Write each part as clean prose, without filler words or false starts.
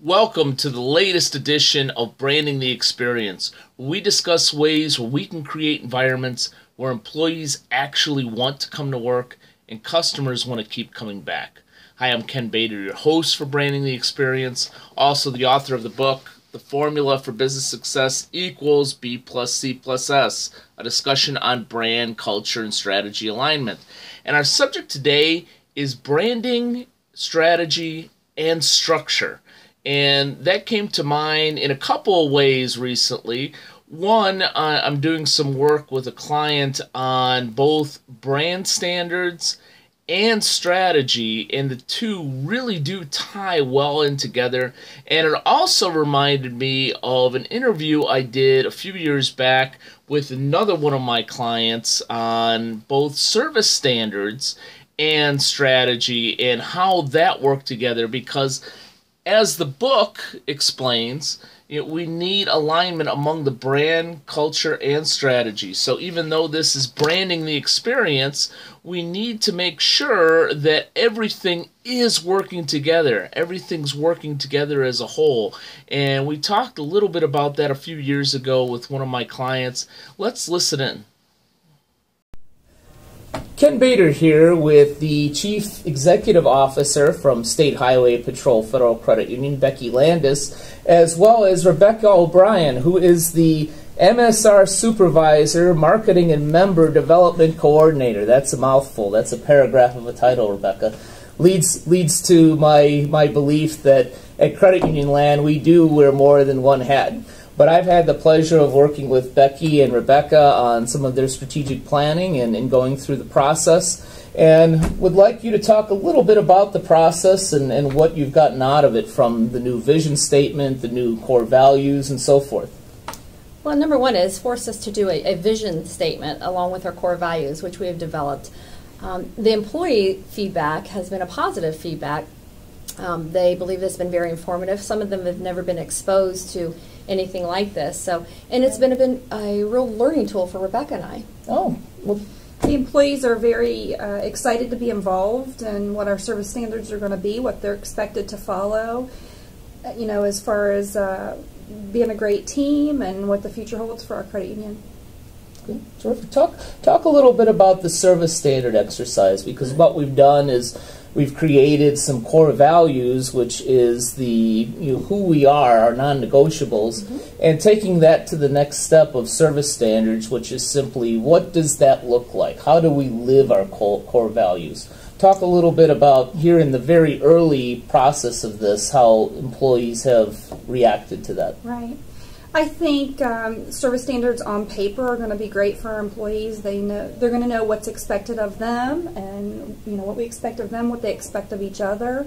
Welcome to the latest edition of Branding the Experience, where we discuss ways where we can create environments where employees actually want to come to work and customers want to keep coming back. Hi, I'm Ken Bader, your host for Branding the Experience, also the author of the book, The Formula for Business Success equals B plus C plus S, a discussion on brand, culture, and strategy alignment. And our subject today is branding, strategy, and structure. And that came to mind in a couple of ways recently. One, I'm doing some work with a client on both brand standards and strategy, and the two really do tie well in together. And it also reminded me of an interview I did a few years back with another one of my clients on both service standards and strategy and how that worked together, because as the book explains, we need alignment among the brand, culture, and strategy. So even though this is branding the experience, we need to make sure that everything is working together. Everything's working together as a whole. And we talked a little bit about that a few years ago with one of my clients. Let's listen in. Ken Bader here with the Chief Executive Officer from State Highway Patrol Federal Credit Union, Becky Landis, as well as Rebecca O'Brien, who is the MSR Supervisor, Marketing and Member Development Coordinator. That's a mouthful. That's a paragraph of a title, Rebecca. Leads to my belief that at Credit Union Land we do wear more than one hat. But I've had the pleasure of working with Becky and Rebecca on some of their strategic planning and going through the process, and would like you to talk a little bit about the process and what you've gotten out of it from the new vision statement, the new core values, and so forth. Well, number one is forced us to do a vision statement along with our core values, which we have developed. The employee feedback has been a positive feedback. They believe it's been very informative. Some of them have never been exposed to anything like this. And it's been a real learning tool for Rebecca and I. Oh, well, the employees are very excited to be involved in what our service standards are going to be, what they're expected to follow, as far as being a great team and what the future holds for our credit union. Good. Terrific. Talk a little bit about the service standard exercise, because what we've done is we've created some core values, which is who we are, our non-negotiables, and taking that to the next step of service standards, which is simply, what does that look like? How do we live our core values? Talk a little bit about, here in the very early process of this, how employees have reacted to that. Right. I think service standards on paper are going to be great for our employees. They're going to know what's expected of them, and what we expect of them, what they expect of each other.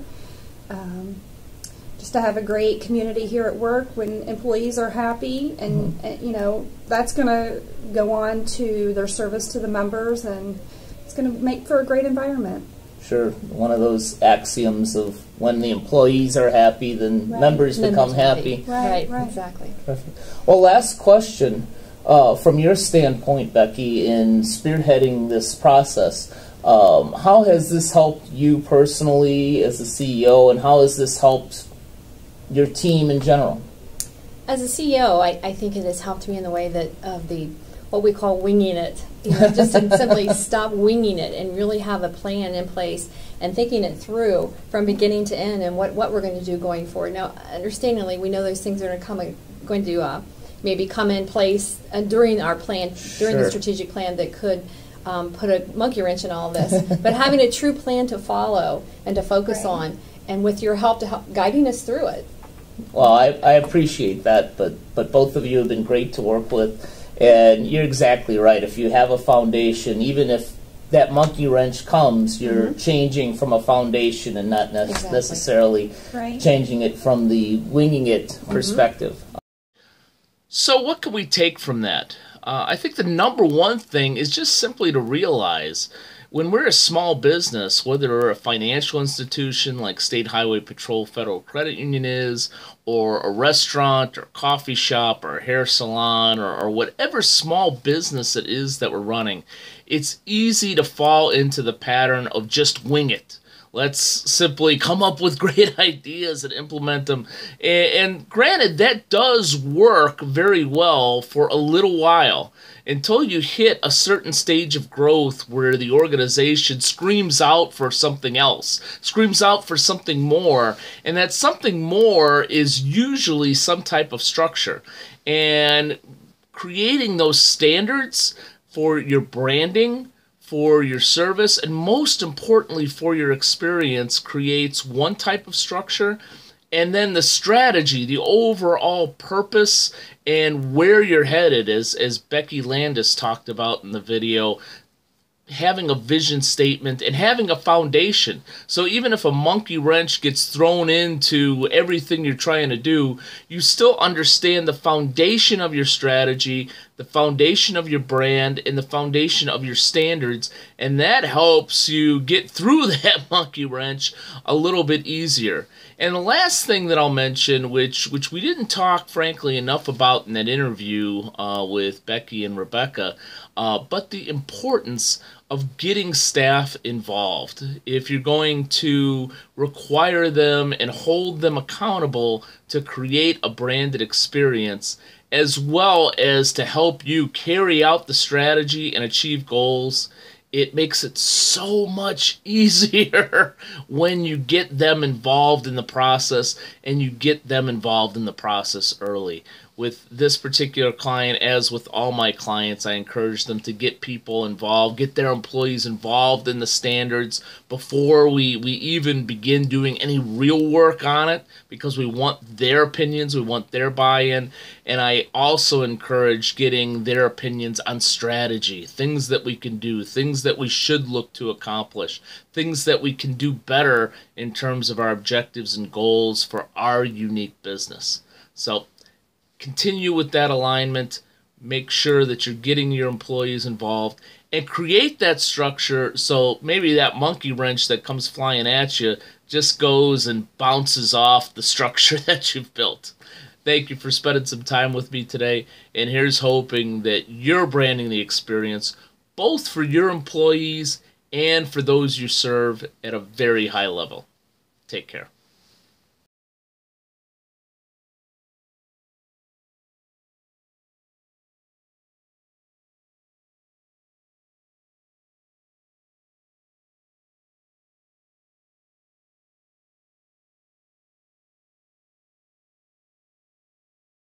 Just to have a great community here at work when employees are happy, and that's going to go on to their service to the members, and it's going to make for a great environment. Sure. One of those axioms of when the employees are happy, then members become happy. Right, exactly. Perfect. Well, last question. From your standpoint, Becky, in spearheading this process, how has this helped you personally as a CEO, and how has this helped your team in general? As a CEO, I think it has helped me in the way that of what we call winging it. Just to simply stop winging it and really have a plan in place and thinking it through from beginning to end and what we're going to do going forward. Now, understandably, we know those things are going to maybe come in place during our plan, during the strategic plan, that could put a monkey wrench in all of this. But having a true plan to follow and to focus on, and with your help guiding us through it. Well, I appreciate that, but both of you have been great to work with. And you're exactly right. If you have a foundation, even if that monkey wrench comes, you're changing from a foundation and not necessarily changing it from the winging it perspective. So what can we take from that? I think the number one thing is just simply to realize when we're a small business, whether we're a financial institution like State Highway Patrol Federal Credit Union is, or a restaurant or coffee shop or a hair salon or whatever small business it is that we're running, it's easy to fall into the pattern of just wing it. Let's simply come up with great ideas and implement them. And granted, that does work very well for a little while until you hit a certain stage of growth where the organization screams out for something else, screams out for something more, and that something more is usually some type of structure. And creating those standards for your branding, for your service, and most importantly for your experience creates one type of structure, and then the strategy, the overall purpose, and where you're headed, as Becky Landis talked about in the video, having a vision statement and having a foundation. So even if a monkey wrench gets thrown into everything you're trying to do, you still understand the foundation of your strategy, the foundation of your brand, and the foundation of your standards, and that helps you get through that monkey wrench a little bit easier. And the last thing that I'll mention, which we didn't talk, frankly, enough about in that interview with Becky and Rebecca, but the importance of getting staff involved. If you're going to require them and hold them accountable to create a branded experience, as well as to help you carry out the strategy and achieve goals, it makes it so much easier when you get them involved in the process, and you get them involved in the process early. With this particular client, as with all my clients, I encourage them to get people involved, get their employees involved in the standards before we even begin doing any real work on it, because we want their opinions, we want their buy-in, and I also encourage getting their opinions on strategy, things that we can do, things that we should look to accomplish, things that we can do better in terms of our objectives and goals for our unique business. So continue with that alignment, make sure that you're getting your employees involved, and create that structure so maybe that monkey wrench that comes flying at you just goes and bounces off the structure that you've built. Thank you for spending some time with me today, and here's hoping that you're branding the experience both for your employees and for those you serve at a very high level. Take care.